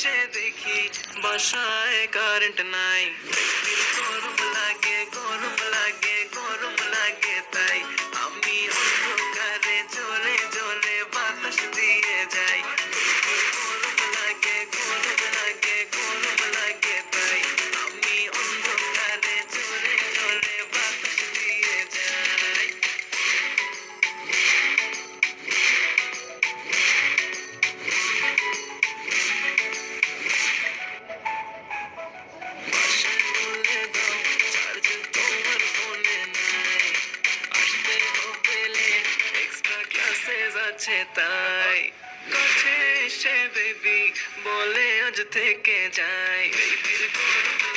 এসে দেখি বাসায় কারেন্ট নাই। গরম লাগে গরম লাগে গরম লাগে তাই আমি অন্ধকারে জোরে জোরে বাতাস দিয়ে যাই। গরম লাগে গরম লাগে গরম লাগে তাই আমি অন্ধকারে জোরে জোরে বাতাস দিয়ে যাই। বাসায় বলে দাও চার্জ তোমার ফোনে নাই, আসতে হবে লেট এক্সট্রা ক্লাসেস আছে তাই। কাছে এসে বেবি বলে আজ থেকে যাই। বেবির গরম